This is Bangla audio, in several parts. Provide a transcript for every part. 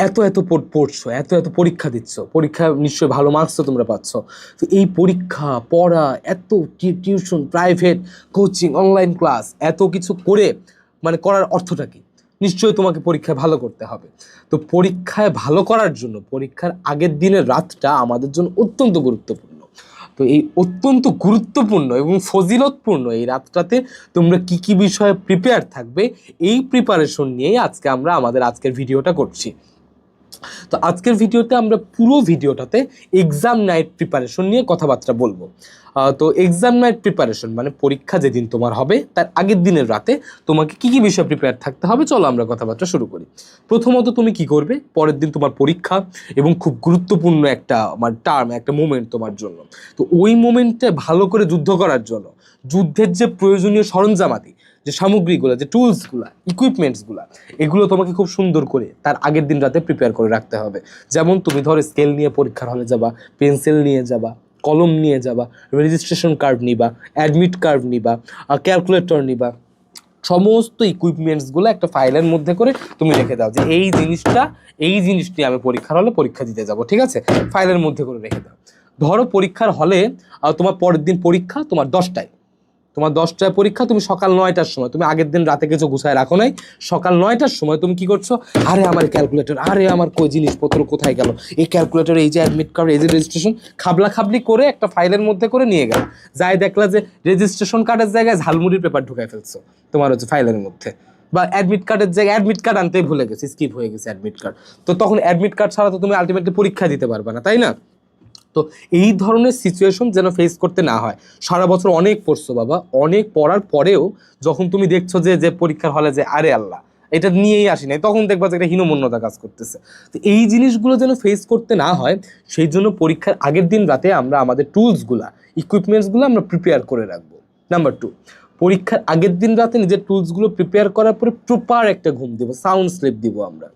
এত এত পড়ছো, এত এত পরীক্ষা দিচ্ছ, পরীক্ষা নিশ্চয়ই ভালো মার্কস তো তোমরা পাচ্ছ। তো এই পরীক্ষা, পড়া, এত tuition, private coaching, online class, এত কিছু করে মানে করার অর্থটা কি? নিশ্চয়ই তোমাকে পরীক্ষায় ভালো করতে হবে। তো পরীক্ষায় ভালো করার জন্য পরীক্ষার আগের দিনের রাতটা আমাদের জন্য অত্যন্ত গুরুত্বপূর্ণ। তো এই অত্যন্ত গুরুত্বপূর্ণ এবং ফজিলতপূর্ণ এই রাতটাতে তোমরা কি কি বিষয়ে প্রিপেয়ার থাকবে, এই প্রিপারেশন নিয়েই আজকে আমরা আমাদের আজকের ভিডিওটা করছি। তো আজকের ভিডিওতে আমরা পুরো ভিডিওটাতে এক্সাম নাইট প্রিপারেশন নিয়ে কথাবার্তা বলবো। তো এক্সাম নাইট প্রিপারেশন মানে পরীক্ষা যেদিন তোমার হবে তার আগের দিনের রাতে তোমাকে কি কি বিষয় প্রিপেয়ার থাকতে হবে, চলো আমরা কথাবার্তা শুরু করি। প্রথমত তুমি কি করবে, পরের দিন তোমার পরীক্ষা এবং খুব গুরুত্বপূর্ণ একটা একটা মোমেন্ট তোমার জন্য। তো ওই মোমেন্টে ভালো করে যুদ্ধ করার জন্য যুদ্ধের যে প্রয়োজনীয় সরঞ্জামাদি, যে সামগ্রীগুলো, যে টুলসগুলো, ইকুইপমেন্টসগুলো, এগুলো তোমাকে খুব সুন্দর করে তার আগের দিন রাতে প্রিপেয়ার করে রাখতে হবে। যেমন তুমি ধরো স্কেল নিয়ে পরীক্ষার হলে যাবা, পেন্সিল নিয়ে যাবা, কলম নিয়ে যাবা, রেজিস্ট্রেশন কার্ড নিবা, অ্যাডমিট কার্ড নিবা, ক্যালকুলেটর নিবা। সমস্ত ইকুইপমেন্টসগুলো একটা ফাইলের মধ্যে করে তুমি রেখে দাও যে এই জিনিসটি আমি পরীক্ষার হলে পরীক্ষা দিতে যাব, ঠিক আছে? ফাইলের মধ্যে করে রেখে দাও। ধরো পরীক্ষার হলে তোমার পরের দিন পরীক্ষা, তোমার 10টায় পরীক্ষা, তুমি সকাল 9টার সময়, তুমি আগের দিন রাতে কিছু গুছায় রাখো নাই, সকাল 9টার সময় তুমি কি করছো, আরে আমার ক্যালকুলেটর, আরে আমার কই জিনিসপত্র কোথায় গেল, এই ক্যালকুলেটর, এই যে অ্যাডমিট কার্ড, এই যে রেজিস্ট্রেশন, খাবলা খাবলি করে একটা ফাইলের মধ্যে করে নিয়ে গেল। যাই দেখলা যে রেজিস্ট্রেশন কার্ডের জায়গায় ঝালমুড়ির পেপার ঢুকাই ফেলছো তোমার হচ্ছে ফাইলের মধ্যে, বা অ্যাডমিট কার্ডের জায়গায় অ্যাডমিট কার্ড আনতেই ভুলে গেছে, স্কিপ হয়ে গেছে অ্যাডমিট কার্ড। তো তখন অ্যাডমিট কার্ড ছাড়া তো তুমি আলটিমেটলি পরীক্ষা দিতে পারবে না, তাই না? তো এই ধরনের সিচুয়েশন যেন ফেস করতে না হয়। সারা বছর অনেক পড়ছো বাবা, অনেক পড়ার পরেও যখন তুমি দেখছো যে পরীক্ষার হলে যে আরে আল্লাহ এটা নিয়েই আসি নাই, তখন দেখবা যে একটা হীনমন্যতা কাজ করতেছে। তো এই জিনিসগুলো যেন ফেস করতে না হয়, সেই জন্য পরীক্ষার আগের দিন রাতে আমরা আমাদের টুলসগুলা, ইকুইপমেন্টসগুলো আমরা প্রিপেয়ার করে রাখবো। নাম্বার 2, পরীক্ষার আগের দিন রাতে নিজের টুলসগুলো প্রিপেয়ার করার পরে প্রপার একটা ঘুম দিব, সাউন্ড স্লিপ দিব আমরা।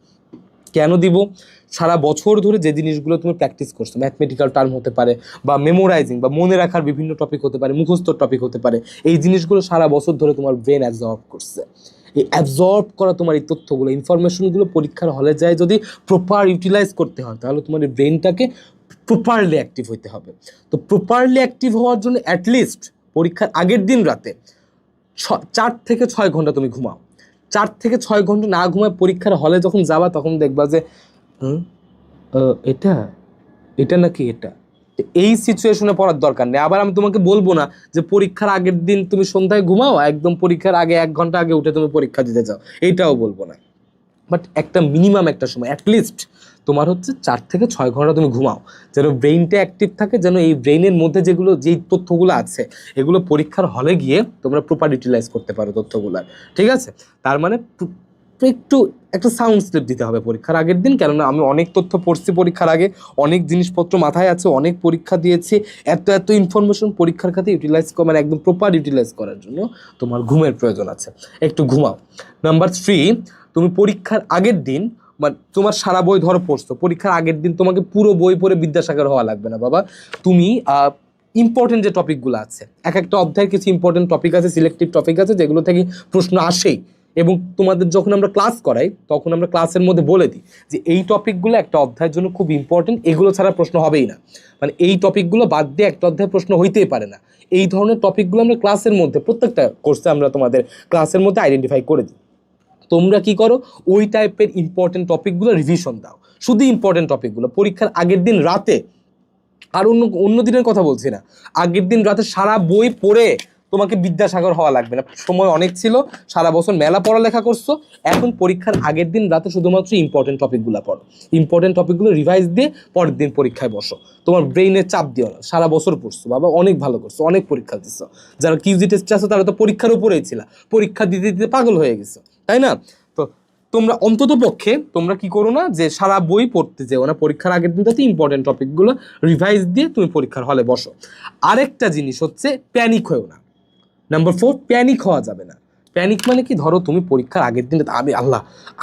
কেন দিব? সারা বছর ধরে যে জিনিসগুলো তুমি প্র্যাকটিস করছো, ম্যাথমেটিক্যাল টার্ম হতে পারে, বা মেমোরাইজিং বা মনে রাখার বিভিন্ন টপিক হতে পারে, মুখস্থ টপিক হতে পারে, এই জিনিসগুলো সারা বছর ধরে তোমার ব্রেন অ্যাবজর্ব করছে। এই অ্যাবজর্ব করা তোমার এই তথ্যগুলো, ইনফরমেশনগুলো পরীক্ষার হলে যায় যদি প্রপার ইউটিলাইজ করতে হয়, তাহলে তোমার এই ব্রেনটাকে প্রপারলি অ্যাক্টিভ হতে হবে। তো প্রপারলি অ্যাক্টিভ হওয়ার জন্য অ্যাটলিস্ট পরীক্ষার আগের দিন রাতে 4 থেকে 6 ঘন্টা তুমি ঘুমাও। 4 থেকে 6 ঘন্টা না ঘুমায় পরীক্ষার হলে যখন যাবা, তখন দেখবা যে এটা এটা নাকি এটা। এই সিচুয়েশনে পড়ার দরকার নেই। আবার আমি তোমাকে বলবো না যে পরীক্ষার আগের দিন তুমি সন্ধ্যায় ঘুমাও, একদম পরীক্ষার আগে 1 ঘন্টা আগে উঠে তুমি পরীক্ষা দিতে যাও, এইটাও বলবো না। বাট একটা মিনিমাম একটা সময় অ্যাটলিস্ট তোমার হচ্ছে 4 থেকে 6 ঘন্টা তুমি ঘুমাও, যেন ব্রেইনটা অ্যাক্টিভ থাকে, যেন এই ব্রেইনের মধ্যে যেই তথ্যগুলো আছে এগুলো পরীক্ষার হলে গিয়ে তোমরা প্রপার ইউটিলাইজ করতে পারো তথ্যগুলো, ঠিক আছে? তার মানে একটু একটা সাউন্ড স্লিপ দিতে হবে পরীক্ষার আগের দিন। কেননা আমি অনেক তথ্য পড়ছি পরীক্ষার আগে, অনেক জিনিসপত্র মাথায় আছে, অনেক পরীক্ষা দিয়েছি, এত ইনফরমেশন পরীক্ষার খাতে ইউটিলাইজ মানে একদম প্রপার ইউটিলাইজ করার জন্য তোমার ঘুমের প্রয়োজন আছে, একটু ঘুমাও। নাম্বার 3, তুমি পরীক্ষার আগের দিন মানে তোমার সারা বই ধরো পড়ছো, পরীক্ষার আগের দিন তোমাকে পুরো বই পড়ে বিদ্যাসাগর হওয়া লাগবে না বাবা। তুমি ইম্পর্টেন্ট যে টপিকগুলো আছে, এক একটা অধ্যায়ের কিছু ইম্পর্টেন্ট টপিক আছে, সিলেক্টিভ টপিক আছে, যেগুলো থেকে প্রশ্ন আসেই। এবং তোমাদের যখন আমরা ক্লাস করাই তখন আমরা ক্লাসের মধ্যে বলে দিই যে এই টপিকগুলো একটা অধ্যায়ের জন্য খুব ইম্পর্টেন্ট, এগুলো ছাড়া প্রশ্ন হবেই না, মানে এই টপিকগুলো বাদ দিয়ে একটা অধ্যায়ে প্রশ্ন হইতেই পারে না। এই ধরনের টপিকগুলো আমরা ক্লাসের মধ্যে, প্রত্যেকটা কোর্সে আমরা তোমাদের ক্লাসের মধ্যে আইডেন্টিফাই করে দিই। তোমরা কি করো, ওই টাইপের ইম্পর্টেন্ট টপিকগুলো রিভিশন দাও, শুধু ইম্পর্টেন্ট টপিকগুলো পরীক্ষার আগের দিন রাতে। আর অন্য দিনের কথা বলছি না, আগের দিন রাতে সারা বই পড়ে তোমাকে বিদ্যাসাগর হওয়া লাগবে না, সময় অনেক ছিল, সারা বছর মেলা পড়ালেখা করছো, এখন পরীক্ষার আগের দিন রাতে শুধুমাত্র ইম্পর্টেন্ট টপিকগুলো পড়ো, ইম্পর্টেন্ট টপিকগুলো রিভাইজ দিয়ে পরের দিন পরীক্ষায় বসো। তোমার ব্রেইনে চাপ দিও না, সারা বছর পড়ছো বাবা, অনেক ভালো করছো, অনেক পরীক্ষা দিচ্ছ, যারা কিউজি টেস্ট আছে তারা তো পরীক্ষার উপরেই ছিল, পরীক্ষা দিতে দিতে পাগল হয়ে গেছো, তাই না? তো তোমরা অন্তত পক্ষে তোমরা কি করো না যে সারা বই পড়তে যেও না, পরীক্ষার আগের দিনটাতে ইম্পর্টেন্ট টপিকগুলো রিভাইজ দিয়ে তুমি পরীক্ষার হলে বসো। আরেকটা জিনিস হচ্ছে প্যানিক হয়েও না। নাম্বার 4, প্যানিক হওয়া যাবে না। প্যানিক মানে কি, ধরো তুমি পরীক্ষার আগের দিনে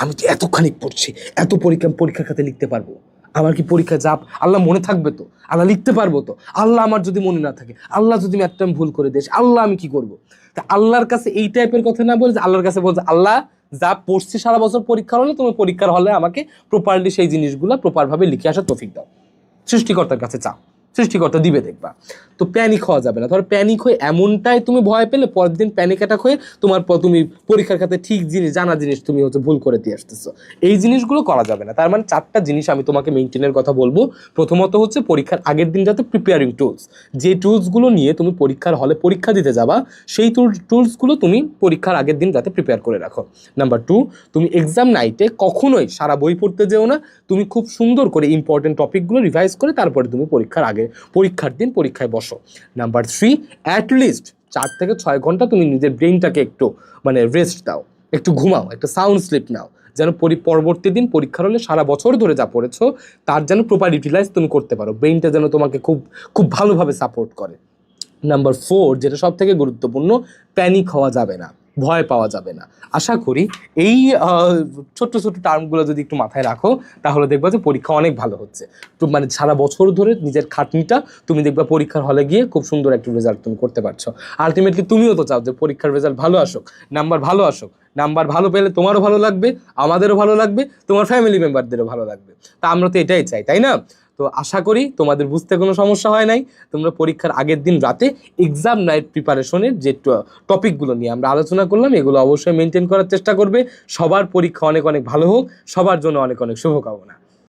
আমি তো এতখানি পড়ছি, এত পরীক্ষার খাতে লিখতে পারবো, আমার কি পরীক্ষা যাব, আল্লাহ মনে থাকবে তো, আল্লাহ লিখতে পারবো তো, আল্লাহ আমার যদি মনে না থাকে, আল্লাহ যদি আমি ভুল করে দিস, আল্লাহ আমি কি করবো? তা আল্লাহর কাছে এই টাইপের কথা না বলে, আল্লাহর কাছে বলছে আল্লাহ যা পড়ছি সারা বছর পরীক্ষার হলে, তুমি পরীক্ষার হলে আমাকে প্রপারলি সেই জিনিসগুলো প্রপারভাবে লিখে আসার তৌফিক দাও। সৃষ্টিকর্তার কাছে চাও, সৃষ্টিকর্তা দিবে দেখবা। তো প্যানিক হওয়া যাবে না। ধরো প্যানিক হয়ে এমনটাই তুমি ভয় পেলে পরের দিন প্যানিক অ্যাটাক হয়ে তুমি পরীক্ষার খাতে ঠিক জিনিস, জানা জিনিস তুমি ভুল করে দিয়ে আসতেছো। এই জিনিসগুলো করা যাবে না। তার মানে 4টা জিনিস আমি তোমাকে মেনটেনের কথা বলবো। প্রথমত হচ্ছে পরীক্ষার আগের দিন যাতে প্রিপেয়ারিং টুলস, যে টুলসগুলো নিয়ে তুমি পরীক্ষার হলে পরীক্ষা দিতে যাবা, সেই টুলসগুলো তুমি পরীক্ষার আগের দিন যাতে প্রিপেয়ার করে রাখো। নাম্বার 2, তুমি এক্সাম নাইটে কখনোই সারা বই পড়তে যেও না। তুমি খুব সুন্দর করে ইম্পর্টেন্ট টপিকগুলো রিভাইজ করে তারপরে তুমি পরীক্ষার দিন পরীক্ষায় বসো। নাম্বার 3, অ্যাটলিস্ট 4 থেকে 6 ঘন্টা তুমি নিজের ব্রেইনটাকে একটু রেস্ট দাও, একটু ঘুমাও, একটা সাউন্ড স্লিপ নাও, যেন পরবর্তী দিন পরীক্ষার হলে সারা বছর ধরে যা পড়েছো তার যেন প্রপার ইউটিলাইজ তুমি করতে পারো, ব্রেইনটা যেন তোমাকে খুব খুব ভালোভাবে সাপোর্ট করে। নাম্বার 4, যেটা সব থেকে গুরুত্বপূর্ণ, প্যানিক হওয়া যাবে না, ভয় পাওয়া যাবে না। আশা করি এই ছোট্ট ছোট্ট টার্মগুলো যদি একটু মাথায় রাখো তাহলে দেখবা যে পরীক্ষা অনেক ভালো হচ্ছে। তো সারা বছর ধরে নিজের খাটনিটা তুমি দেখবা পরীক্ষার হলে গিয়ে খুব সুন্দর একটা রেজাল্ট তুমি করতে পারছো। আলটিমেটলি তুমিও তো চাও যে পরীক্ষার রেজাল্ট ভালো আসুক, নাম্বার ভালো আসুক। নাম্বার ভালো পেলে তোমারও ভালো লাগবে, আমাদেরও ভালো লাগবে, তোমার ফ্যামিলি মেম্বারদেরও ভালো লাগবে। তা আমরা তো এটাই চাই, তাই না? তো আশা করি তোমাদের বুঝতে কোনো সমস্যা হয় নাই। তোমরা পরীক্ষার আগের দিন রাতে এক্সাম নাইট প্রিপারেশনের যে টপিকগুলো নিয়ে আমরা আলোচনা করলাম এগুলো অবশ্যই মেনটেন করার চেষ্টা করবে। সবার পরীক্ষা অনেক অনেক ভালো হোক, সবার জন্য অনেক অনেক শুভকামনা।